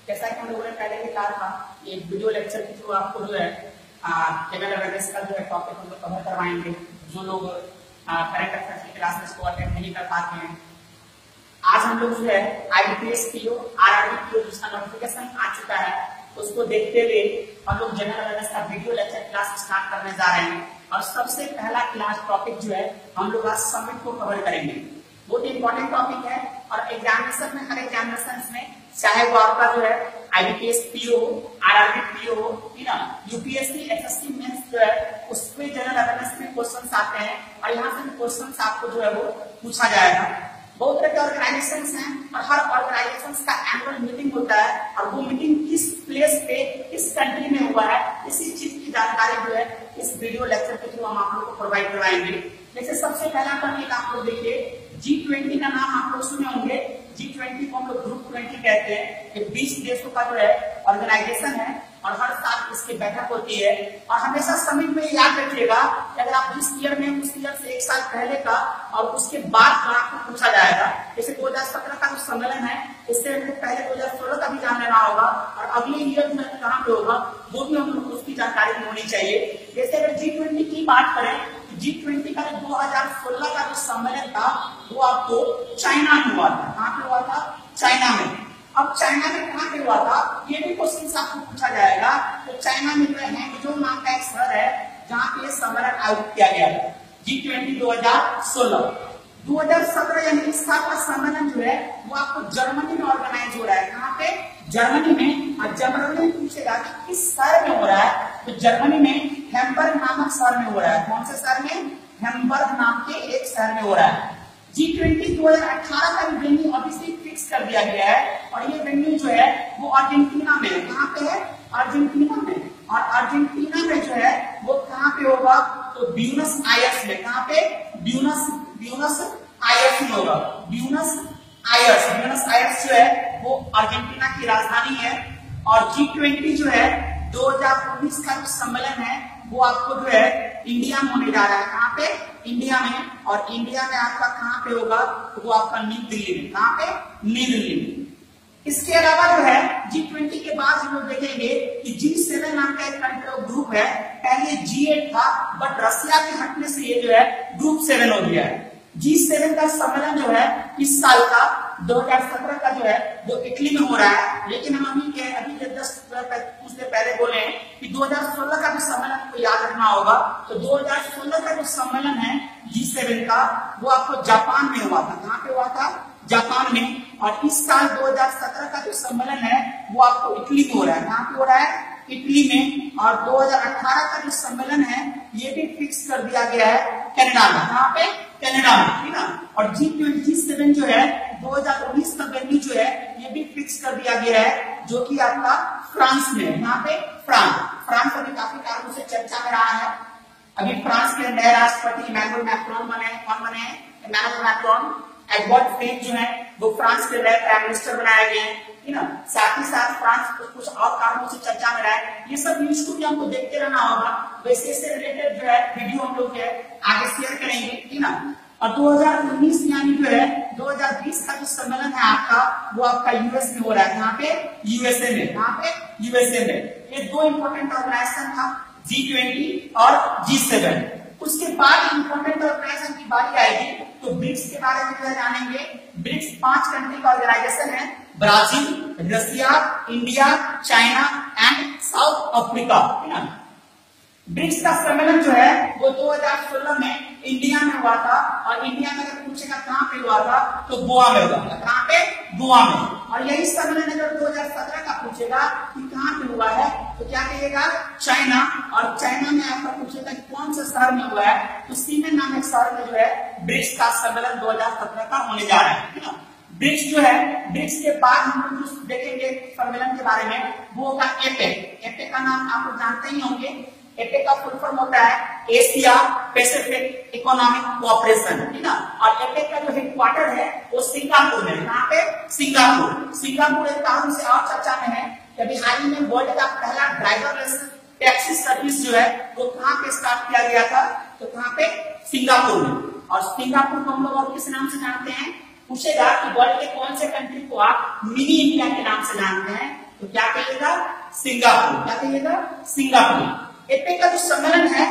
जैसा कि हम लोगों ने पहले भी कहा था, ये वीडियो लेक्चर के थ्रू आपको जो है जनरल अवेयरनेस का जो है टॉपिक हम लोग कवर करवाएंगे। जो लोग करंट अफेयर्स की क्लासेस को अटेंड नहीं कर पाते हैं, आज हम लोग जो है आईबीपीएस पीओ आरआरबी पीओ जिसका नोटिफिकेशन आ चुका है, उसको देखते हुए हम लोग जनरल अवेयरनेस का वीडियो लेक्चर क्लास स्टार्ट करने जा रहे हैं। और सबसे पहला क्लास टॉपिक जो है हम लोग आज समिट को कवर करेंगे। बहुत इंपॉर्टेंट टॉपिक है और एग्जामिनेशन में, हर एग्जामिनेशन में, चाहे वो आपका जो है आईबीपीएस पीओ आरआरबी पीओ ना, यूपीएससी एसएससी मेंस जो है उस पे जनरल अवेयरनेस में क्वेश्चंस आते हैं और यहाँ से क्वेश्चंस आपको जो है वो पूछा जाएगा। बहुत तरह के ऑर्गेनाइजेशंस हैं और हर ऑर्गेनाइजेशंस का एनुअल मीटिंग होता है और वो मीटिंग किस प्लेस पे, किस कंट्री में हुआ है, इसी चीज की जानकारी जो है इस वीडियो लेक्चर के थ्रू हम आप लोग को प्रोवाइड करवाएंगे। जैसे सबसे पहला टॉपिक आप लोग देखिए, G20 का नाम आप लोग सुने होंगे। G20 को हम लोग ग्रुप 20 कहते हैं। ये 20 देशों का जो है ऑर्गेनाइजेशन है और हर साल इसकी बैठक होती है। और हमेशा समिट में याद रखिएगा कि अगर आप जिस ईयर में, उस ईयर से एक साल पहले का और उसके बाद का आपको पूछा जाएगा। जैसे 2017 का जो सम्मेलन है, इससे पहले 2016 का भी जान लेना होगा और अगले ईयर में कहाँ पे होगा वो भी हम लोग उसकी जानकारी होनी चाहिए। जैसे अगर G20 की बात करें, G20 का 2016 का जो सम्मेलन था वो आपको चाइना में हुआ था। कहाँ पे हुआ था? चाइना में। अब चाइना में कहाँ पे हुआ था ये भी क्वेश्चन आपको पूछा जाएगा। तो चाइना में जो है जो नाम का एक शहर है जहाँ पे सम्मेलन आयोजित किया गया था। G20 2016। 2017 यानी इस साल का सम्मेलन जो है वो आपको जर्मनी में ऑर्गेनाइज हो रहा है। कहाँ पे? जर्मनी में। और जर्मनी में पूछेगा कि किस शहर में हो रहा है, तो जर्मनी में हैम्बर्ग नामक शहर में हो रहा है। कौन से शहर में? हैम्बर्ग नाम के एक शहर में हो रहा है। G20 2018 का वेन्यू अभी से फिक्स कर दिया गया है और ये वेन्यू जो है वो अर्जेंटीना में है। कहाँ पे है? अर्जेंटीना में। और अर्जेंटीना में जो है वो कहाँ पे होगा? तो ब्यूनस आयर्स में। कहाँ पे? ब्यूनस आयर्स में होगा। ब्यूनस आयर्स जो है वो अर्जेंटीना की राजधानी है। और G20 जो है 2019 का जो सम्मेलन है वो आपको जो है इंडिया में होने जा रहा है। कहाँ पे? इंडिया में। और इंडिया में आपका कहाँ पे होगा? तो वो आपका न्यू दिल्ली में। कहाँ पे? न्यू दिल्ली में। इसके अलावा जो है G20 के बाद हम लोग देखेंगे कि G7 नाम का एक ग्रुप है। पहले G8 था बट रसिया के हटने से ये जो है ग्रुप 7 हो गया है। G7 का सम्मेलन जो है इस साल का 2017 का जो है वो इटली में हो रहा है। लेकिन हम अभी के 10 कुछ देर पहले बोले कि 2016 का जो सम्मेलन को याद रखना होगा। तो 2016 का जो सम्मेलन है G7 का वो आपको जापान में हुआ था। कहाँ पे हुआ था? जापान में। और इस साल 2017 का जो सम्मेलन है वो आपको इटली में हो रहा है। कहाँ पे हो रहा है? इटली में। और 2018 का जो सम्मेलन है ये भी फिक्स कर दिया गया है कनाडा में। कहाँ पे? कनाडा में, ठीक ना। और G7 जो है 2019 का वेन्यू जो है ये भी फिक्स कर दिया गया है जो कि आपका फ्रांस में है। यहाँ पे फ्रांस अभी काफी कारणों से चर्चा में रहा है। अभी फ्रांस के नए राष्ट्रपति इमैनुअल मैक्रोन बने। कौन बने? Emmanuel Macron. एडवर्ड फ्रेंच जो है वो फ्रांस के नए प्राइम मिनिस्टर बनाए गए हैं, ठीक ना। साथ ही साथ फ्रांस कुछ और कारणों से चर्चा में रहा है। ये सब न्यूज को भी हमको देखते रहना होगा। वैसे से रिलेटेड जो है वीडियो हम लोग आगे शेयर करेंगे, ठीक ना। और 2019 यानी जो है 2020 का जो सम्मेलन है आपका वो आपका यूएस में हो रहा है। यहाँ पे? यूएसए में। कहाँ पे? यूएसए में। ये दो इंपॉर्टेंट ऑर्गेनाइजेशन था, G20 और G7। उसके बाद इंपॉर्टेंट ऑर्गेनाइजेशन की बारी आएगी तो ब्रिक्स के बारे में जो जानेंगे। ब्रिक्स 5 कंट्री का ऑर्गेनाइजेशन है, Brazil, Russia, India, China and South Africa, है ना। ब्रिक्स का सम्मेलन जो है वो 2016 में इंडिया में हुआ था। और इंडिया में अगर पूछेगा कहाँ पे हुआ था तो गोवा में हुआ था। कहाँ पे? गोवा में। और यही सम्मेलन अगर 2017 का पूछेगा कि कहाँ पे हुआ है तो क्या कहिएगा? चाइना। और चाइना में आपका पूछेगा कि कौन से शहर में हुआ है तो सीमेन नामक शहर में जो है ब्रिक्स का सम्मेलन 2017 का होने जा रहा है, ना। ब्रिक्स जो है, ब्रिक्स के बाद हम लोग जो देखेंगे सम्मेलन के बारे में वो होगा एपेक। एपेक का नाम आप लोग जानते ही होंगे। एपेक का फुल फॉर्म होता है एशिया पैसिफिक इकोनॉमिक कोऑपरेशन, है ना। और एपेक का जो हेडक्वार्टर है वो सिंगापुर में। कहाँ पे? सिंगापुर एक कारण से और चर्चा में है कि अभी हाल ही में वर्ल्ड का पहला ड्राइवरलेस टैक्सी सर्विस जो है वो कहाँ पे स्टार्ट किया गया था? तो कहाँ पे? सिंगापुर में। और सिंगापुर को हम लोग और किस नाम से जानते हैं? पूछेगा कि वर्ल्ड के कौन से कंट्री को आप मिनी इंडिया के नाम से जानते हैं तो क्या कहिएगा? सिंगापुर। क्या कहिएगा? सिंगापुर। एपेक का जो सम्मेलन है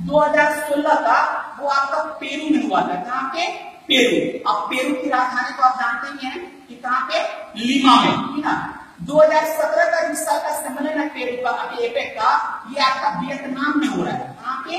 2016 का, वो आपका पेरू में हुआ था। कहां पे? पेरू। अब पेरू की राजधानी तो आप जानते ही हैं कि कहां पे? लीमा में, ठीक ना। 2017 का इस साल का सम्मेलन है पेरू का, एपेक का, ये आपका वियतनाम में हो रहा है। कहां पे?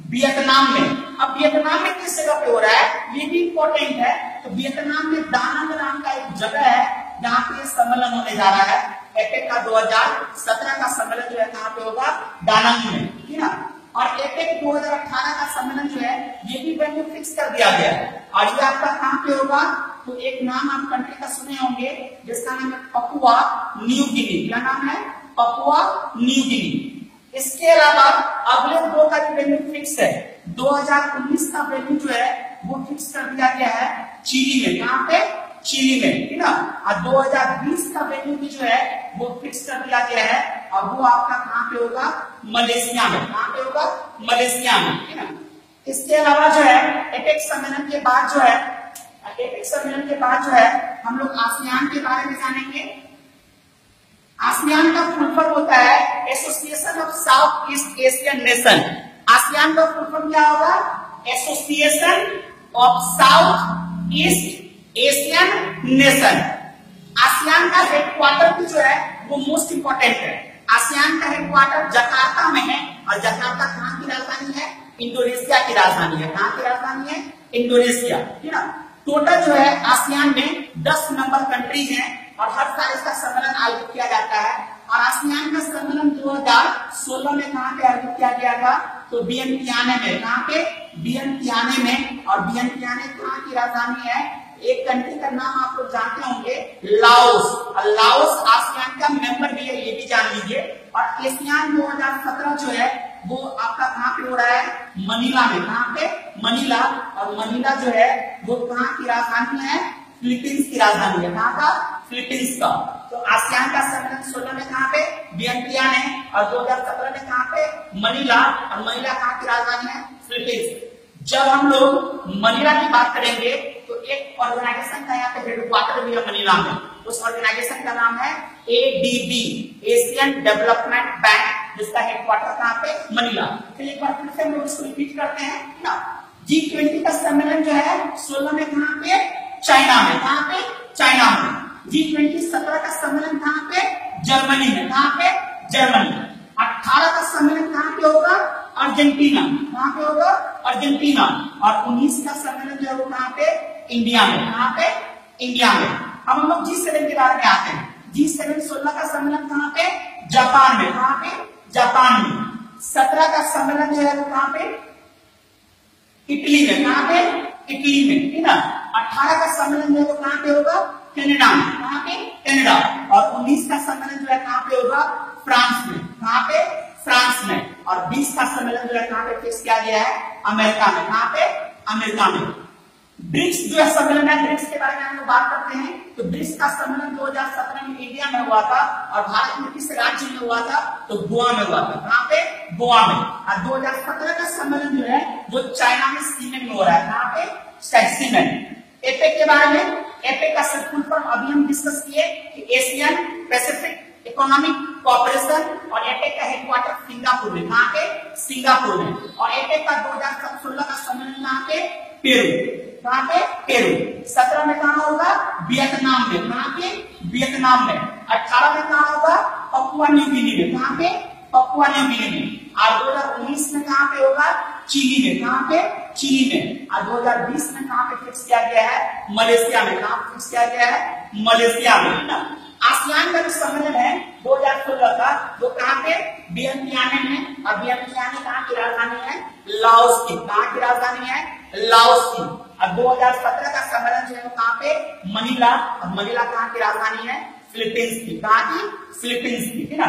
वियतनाम में। अब वियतनाम में किस जगह पे हो रहा है ये भी इंपॉर्टेंट है। तो वियतनाम में दानंग नाम का एक जगह है जहां पे सम्मेलन होने जा रहा है। एपेक का 2017 का सम्मेलन जो है कहां पे होगा? दानंग में, ठीक ना। और एपेक 2018 का सम्मेलन जो है ये भी वेन्यू फिक्स कर दिया गया है। और ये आपका कहां पे होगा? तो एक नाम आप कंट्री का सुने होंगे जिसका नाम है पपुआ न्यू गिनी। क्या नाम है? Papua New Guinea. इसके अलावा अगले 2 का वेन्यू फिक्स है। 2019 का वेन्यू जो है वो फिक्स कर दिया गया है चिली में। कहां पे? चिली में, ठीक ना। और 2020 का वेन्यू भी जो है वो फिक्स कर दिया गया है और वो आपका कहां पे होगा? मलेशिया में। कहां पे होगा? मलेशिया में, ठीक ना। इसके अलावा जो है एपेक सम्मेलन के बाद जो है हम लोग आसियान के बारे में जानेंगे। आसियान का फुल फॉर्म होता है association of south east Asian nation. ASEAN का फुल फॉर्म क्या होगा? Association of south east Asian nation. ASEAN का हेडक्वार्टर भी जो है वो मोस्ट इंपॉर्टेंट है। आसियान का हेडक्वार्टर जकार्ता में है और जकार्ता कहां की राजधानी है? इंडोनेशिया की राजधानी है। कहां की राजधानी है? इंडोनेशिया, ठीक ना। टोटल जो है आसियान में 10 नंबर कंट्रीज हैं और हर साल इसका सम्मेलन आयोजित किया जाता है। और आसियान का सम्मेलन 2016 में कहां पे आयोजित किया गया था? तो वियतनाम में। कहां पे? वियतनाम में। और वियतनाम कहां की राजधानी है? एक कंट्री का नाम आप लोग जानते होंगे, लाओस। और लाओस आसियान का मेंबर भी है, ये भी जान लीजिए। और एशियान 2017 जो है वो आपका कहां पे हो रहा है? मनीला में। कहां पे? मनीला। और मनीला जो है वो कहां की राजधानी है? फिलीपींस की राजधानी है। कहां का? फिलीपींस का। तो आसियान का सम्मेलन 16 में कहां पे? वियतनाम में। और 2017 में कहां पे? मनीला। और मनीला कहां की राजधानी है? फिलीपींस। जब हम लोग मनीला की बात करेंगे तो एक ऑर्गेनाइजेशन का यहाँ पे हेडक्वार्टर भी है मनीला में। उस ऑर्गेनाइजेशन का नाम है एडीबी, एशियन डेवलपमेंट बैंक, जिसका हेडक्वार्टर कहां पे? मनीला। चलिए एक बार फिर से हम लोग इसको रिपीट करते हैं ना। G20 का सम्मेलन जो है 16 में कहां पे? चाइना में। कहां पे? चाइना में। G20 17 का सम्मेलन कहां पे? जर्मनी में। कहां पे? जर्मनी। 18 का सम्मेलन कहां पे होगा? अर्जेंटीना। कहां पे होगा? अर्जेंटीना। और 19 का सम्मेलन जो है वो कहां पे? इंडिया में। कहां पे? इंडिया में। अब हम लोग G7 के बारे में आते हैं। G7 16 का सम्मेलन कहां पे? जापान में। कहां पे? जापान में। 17 का सम्मेलन जो है वो कहां पे? इटली में। कहां पे? इटली में, ठीक ना। 18 का सम्मेलन जो है वो कहां पे होगा? कनाडा में। कहां पे? कनाडा। और 19 का सम्मेलन जो है कहां पे होगा? फ्रांस में। कहां पे? फ्रांस में। और 20 का सम्मेलन जो है कहां पे फिक्स किया गया है? अमेरिका में। कहां पे? अमेरिका में। ब्रिक्स जो है सम्मेलन है, ब्रिक्स के बारे में हम लोग बात करते हैं। तो ब्रिक्स का सम्मेलन 2017 में इंडिया में हुआ था और भारत में किस राज्य में हुआ था? तो गोवा में हुआ था। कहां पे? गोवा में। और 2017 का सम्मेलन जो है वो चाइना में शीमेन में हो रहा है। कहां पे? शीमेन। एपेक के बारे में, एपेक का फुल फॉर्म अभी हम डिस्कस किए कि एशियन पैसिफिक इकोनॉमिक कोऑपरेशन। और एपेक का हेडक्वार्टर सिंगापुर में। कहां पे? सिंगापुर में। और एपेक का 2016 का सम्मेलन कहां पे? पेरू। कहां पे? पेरू। 17 में कहां होगा? वियतनाम में। कहां पे? वियतनाम में। 18 में कहां होगा? पपुआ न्यू गिनी में। कहां पे? पपुआ न्यू गिनी में। और 2019 में कहां पे होगा? चिली में। कहां पे? चिली में। और 2020 में कहां पे फिक्स किया गया है? मलेशिया में। कहां पे फिक्स किया गया है? मलेशिया में, ना। आसियान का जो सम्मेलन है 2016 का वो कहां पे? वियतनाम में। और वियतनाम कहां की राजधानी है? लाओस की। कहां की राजधानी है? लाओस की। और 2017 का सम्मेलन जो है वो कहां पे? मनीला। और मनीला कहां की राजधानी है? फिलीपींस की। कहां की? फिलीपींस की, है ना।